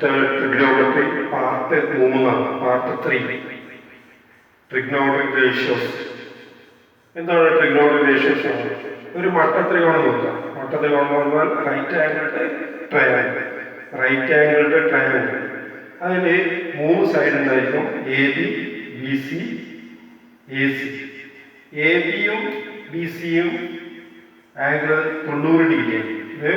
Trigonometry part 3, part 3, trigonometric ratios. എന്താണ് trigonometric ratios? ഒരു മട്ടത്രികോണം നോക്കാം. മട്ടത്രികോണം എന്ന് പറഞ്ഞാൽ right angled triangle. Right angled triangle അതിന് 3 സൈഡ് ഉണ്ടായിരിക്കും. A B, B C, A C. A ബിയും ബി സിയും ആംഗിൾ 90 ഡിഗ്രിയാണ്. ഇത്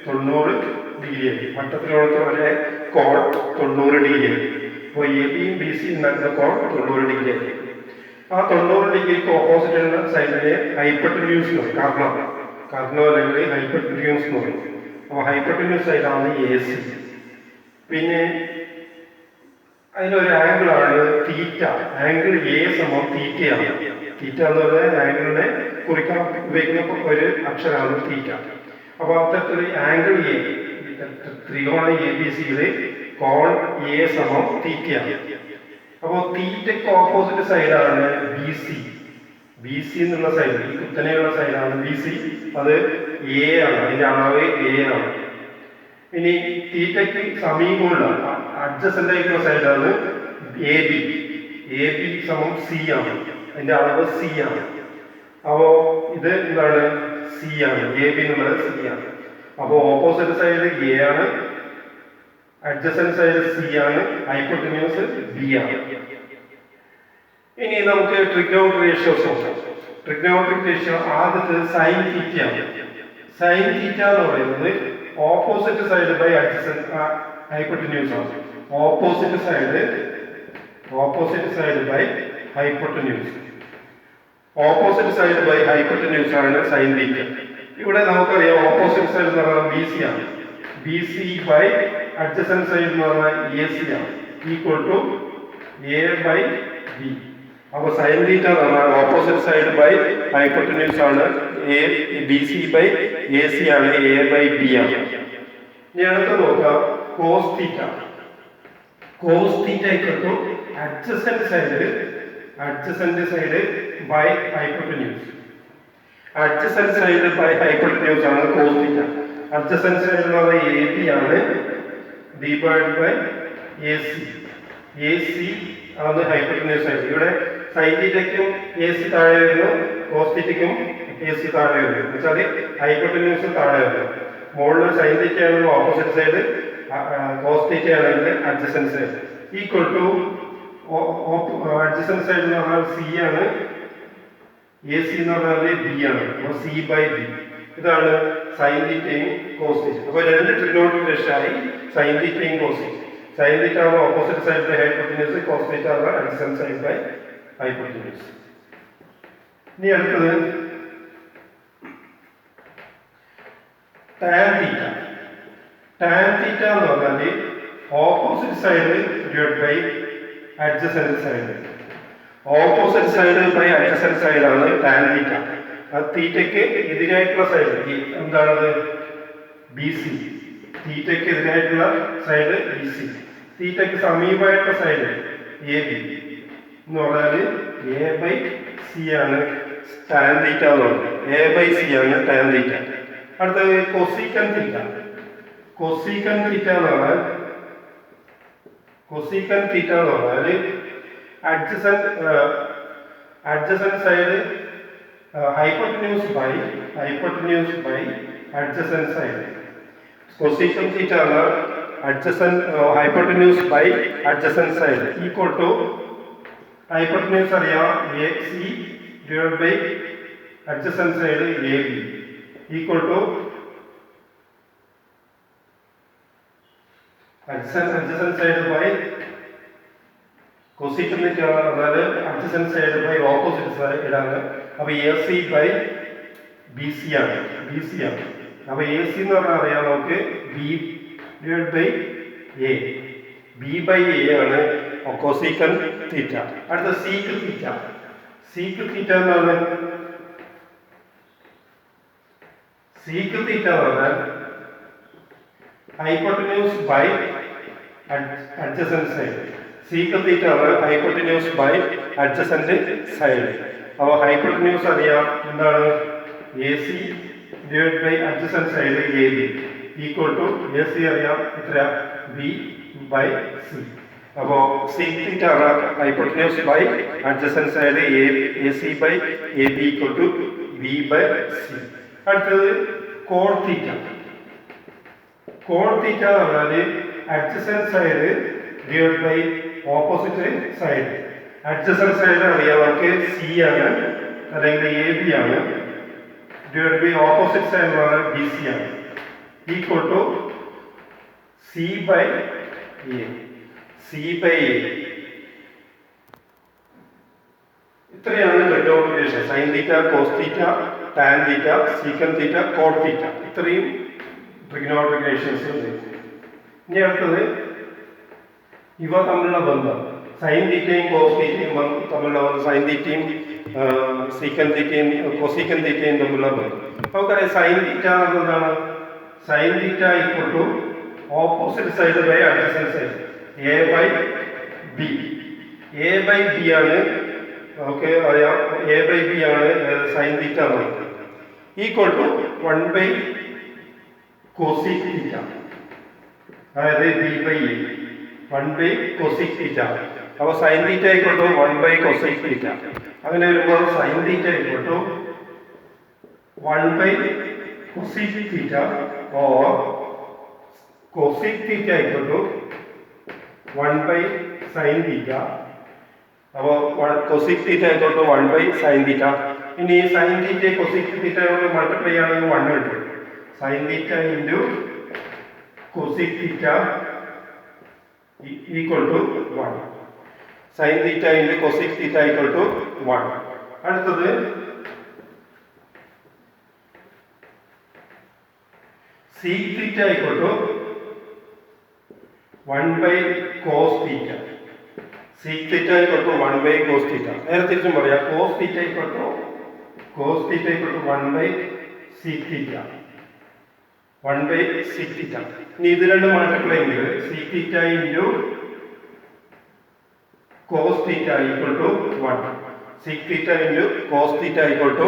90 ഡിഗ്രിയാണ്. മട്ടത്രികോണത്തിന് ഒരേ കോൺ 90 ഡിഗ്രിയാണ്. അപ്പോൾ എ ബിയും ബി സിയും ഉണ്ടാക്കുന്ന കോൺ 90 ഡിഗ്രിയാണ്. ആ 90 ഡിഗ്രിക്ക് ഓപ്പോസിറ്റ് ഉള്ള സൈഡിനെ ഹൈപ്പർടെന്യൂസ് എന്ന് പറയും. കർണോ അല്ലെങ്കിൽ ഹൈപ്പർടെന്യൂസ് എന്ന് പറയും. അപ്പോൾ ഹൈപ്പർടെന്യൂസ് സൈഡാണ് എ സി. പിന്നെ അതിനൊരു ആംഗിളാണ് തീറ്റ. ആംഗിൾ എ സമം തീറ്റയാണ്. തീറ്റ എന്ന് പറയുന്നത് ആംഗിളിനെ കുറിക്കാൻ ഉപയോഗിക്കുന്ന ഒരു അക്ഷരമാണ് തീറ്റ. അപ്പോൾ അത്തരത്തിൽ ആംഗിൾ എ, ത്രികോണ എ ബി സിയിൽ കോൺ എ സമം തീറ്റയാണ്. അപ്പോൾ തീറ്റയ്ക്ക് ഓപ്പോസിറ്റ് സൈഡാണ് ബി സി. ബി സി എന്നുള്ള സൈഡ്, ഈ കുത്തനെയുള്ള സൈഡാണ് ബി സി. അത് എ ആണ്, അതിൻ്റെ അളവ് എ ആണ്. ഇനി തീറ്റയ്ക്ക് സമീപമുള്ള അഡ്ജസൻ്റ് ആയിട്ടുള്ള സൈഡാണ് എ ബി. എ ബി സമം സി ആണ്, അതിൻ്റെ അളവ് സി ആണ്. അപ്പോൾ ഇത് എന്താണ്? സി ആണ്. എ ബി എന്നുള്ളത് സി ആണ്. അപ്പോൾ ഓപ്പോസിറ്റ് സൈഡ് എ ആണ്, അഡ്ജസൻ്റ് സൈഡ് സി ആണ്, ഹൈപ്പോട്ടന്യൂസ് ബി ആണ്. ഇനി നമുക്ക് ട്രിഗ്നോമെട്രിക് റേഷ്യോസ് നോക്കാം. ട്രിഗ്നോമെട്രിക് റേഷ്യോ ആദ്യത്തെ സൈൻ തീറ്റയാണ്. സൈൻ തീറ്റ എന്ന് പറയുന്നത് opposite side by adjacent hypotenuse ആണ്. Opposite side by hypotenuse. Opposite side by hypotenuse ആണ് സൈൻ തീറ്റ. ഇവിടെ നമുക്കറിയാം ഓപ്പോസിറ്റ് സൈഡ് എന്ന് പറഞ്ഞാൽ ബി സി ആണ്. B C by adjacent side എന്ന് പറഞ്ഞാൽ എ സി ആണ്, equal to A by B. അപ്പോൾ സൈൻ തീറ്റ എന്ന് പറഞ്ഞാൽ ഓപ്പോസിറ്റ് സൈഡ് ബൈ ഹൈപ്പോട്ടന്യൂസ് ആണ്. B C by A C ആണ്, എ ബൈ ബി ആണ്. ഇനി അടുത്ത് നോക്കാം cos theta. Cos theta equal to adjacent side by hypotenuse. Adjacent side by hypotenuse ആണ് കോസ് തീറ്റ. അഡ്ജസൻ്റ് സൈഡ് എന്ന് പറഞ്ഞാൽ എ ബി ആണ്, divide by A C. A C ആണ് ഹൈപ്പോട്ടന്യൂസ് സൈഡ്. ഇവിടെ സൈൻ തീറ്റയ്ക്കും എ സി താഴെ വരുന്നു, cos തീറ്റയ്ക്കും A C താഴെ വരുന്നു. എന്നുവെച്ചാൽ ഹൈപ്പോട്ടന്യൂസ് താഴെ വരുന്നു. മുകളിൽ സൈൻ തീറ്റ ആണെങ്കിൽ ഓപ്പോസിറ്റ് സൈഡ്, കോസ് തീറ്റ ആണെങ്കിൽ adjacent side. Equal to adjacent side എന്ന് പറഞ്ഞാൽ സി ആണ്, എ സി എന്ന് പറഞ്ഞാൽ ബി ആണ്. അപ്പോൾ സി ബൈ ബി. ഇതാണ് സൈൻ തീറ്റയും കോസ് തീറ്റ. അപ്പോൾ രണ്ട് ട്രിഗ്നോമെട്രിക് റേഷ്യോയായി സൈൻ തീറ്റയും കോസ് തീറ്റ. സൈൻ തീറ്റ ആണ് opposite side by hypotenuse, cos theta ആണ് അഡ്ജസൻ്റ് സൈഡ് ബൈ ഹൈപ്പോട്ടന്യൂസ്. ഇനി അടുത്തത് ടാൻ തീറ്റ. ടാൻ തീറ്റ എന്ന് പറഞ്ഞാൽ opposite side divide by adjacent side. Opposite side by adjacent സൈഡാണ് ടാൻ തീറ്റ. അത് തീറ്റയ്ക്ക് എതിരായിട്ടുള്ള സൈഡ് എന്താണത്? B C. തീറ്റയ്ക്ക് എതിരായിട്ടുള്ള സൈഡ് ബി സി. തീറ്റയ്ക്ക് സമീപമായിട്ടുള്ള സൈഡ് എ ബി എന്ന് പറഞ്ഞാൽ എ ബൈ സി ആണ് ടാൻ തീറ്റ എന്ന് പറയുന്നത്. എ ബൈ സി ആണ് ടാൻ തീറ്റ. അടുത്തത് കൊസീക്കൻ തീറ്റ. കൊസീക്കൻ തീറ്റ എന്ന് പറഞ്ഞാൽ adjacent side hypotenuse by adjacent side. Cosecant theta എന്നാൽ hypotenuse by adjacent side equal to hypotenuse അറിയാം A C divide by adjacent side A B equal to adjacent side by cosecant theta പറഞ്ഞാൽ adjacent side by opposite സൈഡാണ്. അപ്പോൾ A C by B C ആണ്. അപ്പോൾ A C എന്ന് പറഞ്ഞാൽ അറിയാം നമുക്ക് B divide by A. B by A ആണ് കൊസീക്കൻ തീറ്റ. അടുത്ത സീക്ക് തീറ്റ. എന്ന് പറഞ്ഞാൽ hypotenuse by adjacent side. Sec theta ആണ് ഹൈപ്പോട്ടന്യൂസ് ബൈ അഡ്ജസൻ്റ് സൈഡ്. അപ്പോൾ ഹൈപ്പോട്ടന്യൂസ് അറിയാം എന്താണ്? A C divide by adjacent side A B equal to A C അറിയാം എത്ര ബി ബൈ സി. അപ്പോൾ sec theta hypotenuse by adjacent side A C by A B equal to B by C. അടുത്തത് cot theta. Cot theta എന്ന് പറഞ്ഞാൽ adjacent side divide by opposite side. Adjacent side അറിയാം നമുക്ക് C ആണ് അല്ലെങ്കിൽ A B ആണ്, divide by opposite side എന്ന് പറഞ്ഞാൽ ബി സി ആണ്, equal to C by A. C by A ഇത്രയാണ് trigonometry. Sine theta, cos theta, tan theta, secant theta, cot theta, ഇത്രയും ട്രിഗണോമെട്രിക് റിലേഷൻസ് ഉണ്ട്. ഇനി അടുത്തത് ഇവ തമ്മിലുള്ള ബന്ധം. സൈൻ തീറ്റയും കോസ് തീറ്റയും തമ്മിലുള്ള ബന്ധം, സൈൻ തീറ്റയും സീക്കൻഡ് തീറ്റയും കൊസീക്കൻഡ് തീറ്റയും തമ്മിലുള്ള ബന്ധം നമുക്കറിയാം. സൈൻ തീറ്റ എന്താണ്? Sine theta equal to opposite side by adjacent side A by B. A by B ആണ് നമുക്ക് അറിയാം, എ ബൈ ബി ആണ് സൈൻ തീറ്റ എന്നുള്ളത്, equal to 1 by cosec theta, അതായത് B by A 1 by cosec theta. അപ്പോൾ sine theta equal to 1 by cosec theta. അങ്ങനെ വരുമ്പോൾ sine theta equal to 1 by cosec theta or cosec theta equal to 1 by sine തീറ്റ. അപ്പോൾ cosec theta equal to 1 by sine theta. ഇനി sine theta cosec തീറ്റയോട് multiply ആണെങ്കിൽ 1 കിട്ടും. Sine theta into cosec theta equal to 1. Sine theta into cosec theta equal to 1. അടുത്തത് sec theta equal to 1 by cos theta. Sec theta equal to 1 by cos theta. നേരെ തിരിച്ചും പറയാം, cos theta equal to 1 by sec theta, 1 by sec theta. ഇനി ഇത് രണ്ടും multiply ചെയ്ത് sec theta into cos theta equal to 1, sec theta into cos theta equal to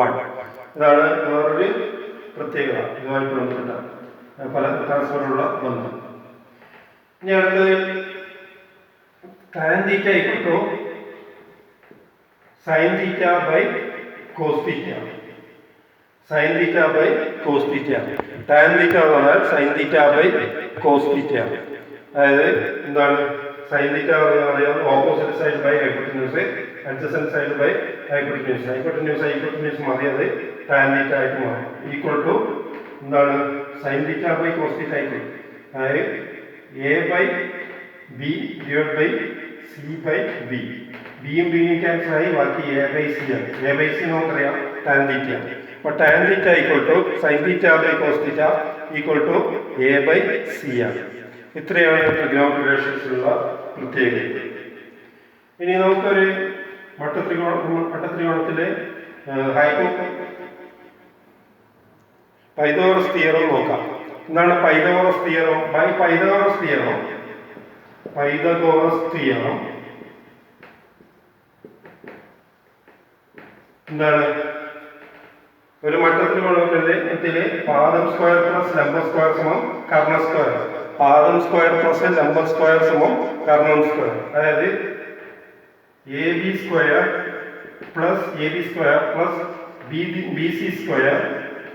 1. ഇതാണ് വേറൊരു പ്രത്യേകത, ഇതുമായിട്ട് ബന്ധപ്പെട്ട പരസ്പരമുള്ള ബന്ധം. ഇനി അടുത്തത് tan theta equal to sine theta by cos theta. Sine theta by cos theta. Tan theta എന്ന് പറഞ്ഞാൽ sine theta by cos theta. അതായത് എന്താണ് സൈൻ തീറ്റ അറിയാം, opposite side by hypotenuse, adjacent side by hypotenuse. Hypotenuse മാറി അത് tan theta ആയിട്ട് മാറി, equal to എന്താണ് sine theta by cos theta ആയിട്ട്. അതായത് A by B divide by C by B. ബിയും ബിയും ക്യാൻസൽ ആയി, ബാക്കി എ ബൈ സി ആണ്. എ ബൈ സി നമുക്കറിയാം ടാൻ തീറ്റ. അപ്പോൾ tan theta equal to sine theta by cos theta equal to A by C ആണ്. ഇത്രയാണ് trigonometric റിലേഷൻസിലുള്ള പ്രത്യേകത. ഇനി നമുക്കൊരു വട്ടത്രികോണത്തിലെ പൈതഗോറസ് തിയറം നോക്കാം. എന്താണ് പൈതഗോറസ് തിയറം? പൈതഗോറസ് തിയറം എന്താണ്? ഒരു മട്ടത്രികോണത്തിലെ പാദം സ്ക്വയർ പ്ലസ് ലംബം സ്ക്വയർ സമം കർണ സ്ക്വയർ. പാദം സ്ക്വയർ പ്ലസ് ലംബം സ്ക്വയർ സമം കർണം സ്ക്വയർ. അതായത് A B square plus B C square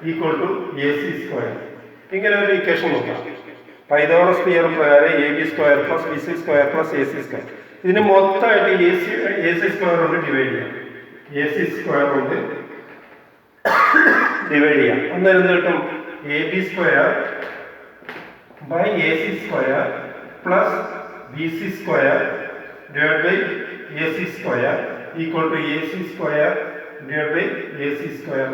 equal to A C square. ഇങ്ങനെ ഒരു ഇക്വേഷൻ നോക്കാം. പൈതഗോറസ് തിയറം പ്രകാരം A B square plus B C square plus A C square. ഇതിന് മൊത്തമായിട്ട് എ സി സ്ക്വയർ കൊണ്ട് ഡിവൈഡ് ചെയ്യാം. A C square കൊണ്ട് divide ചെയ്യാം. അന്നേരം കിട്ടും A B square by A C square plus B C square divide by A C square equal to A C square divide by A C square.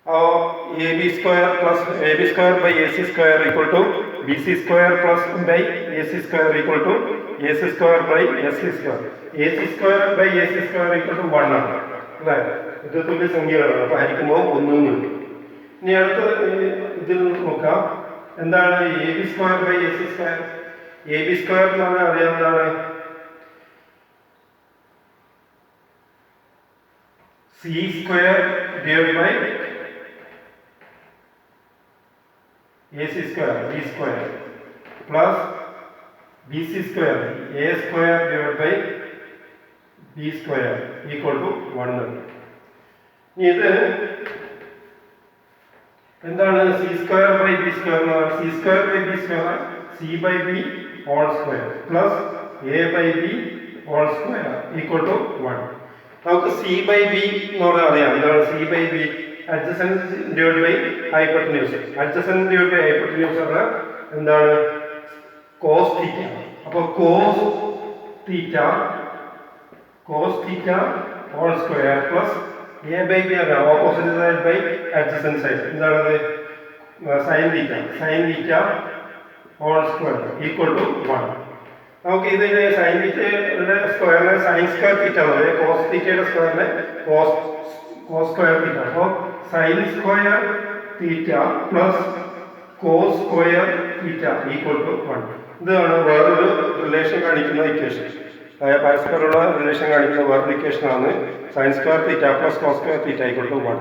और A B square by A C square equal to B C square plus by A C square equal to A C square by S C square. A C square by A C square equal to 1 ആണ് അല്ലേ? ഇത് തുല്യ സംഖ്യകളാണ്. അപ്പോൾ ഹരിക്കുമ്പോൾ 1 കിട്ടും. ഇനി അടുത്ത ഇതിൽ നോക്കാം. എന്താണ് A B square by A C square? A B square എന്ന് പറഞ്ഞാൽ അറിയാവുന്നതാണ് C square divide by AC square B square plus BC square A square divided by B square equal to 1. ഇത് എന്താണ് C square by B square എന്ന് പറഞ്ഞാൽ C square by B square C by B whole square plus A by B whole square equal to 1. നമുക്ക് C by B എന്ന് പറഞ്ഞാൽ അറിയാം. ഇതാണ് C by B adjacent divide by hypotenuse. Adjacent divide by hypotenuse പറഞ്ഞാൽ എന്താണ് cos theta. അപ്പോൾ cos theta whole square plus A by B ആണ് opposite side by adjacent side. എന്താണത് sine theta whole square equal to 1. നമുക്ക് ഇതിന് sign തീറ്റയുടെ സ്ക്വയറിനെ sign square തീറ്റ എന്ന് പറയും. കോസ് തീറ്റയുടെ സ്ക്വയറിനെ കോസ് സ്ക്വയർ തീറ്റ. അപ്പോൾ sine square theta plus cos square theta equal to 1. ഇതാണ് വേറൊരു റിലേഷൻ കാണിക്കുന്ന ഇക്വേഷൻ. പരസ്പരമുള്ള റിലേഷൻ കാണിക്കുന്ന വേറൊരു ഇക്വേഷനാണ് sine square theta plus cos square theta equal to 1.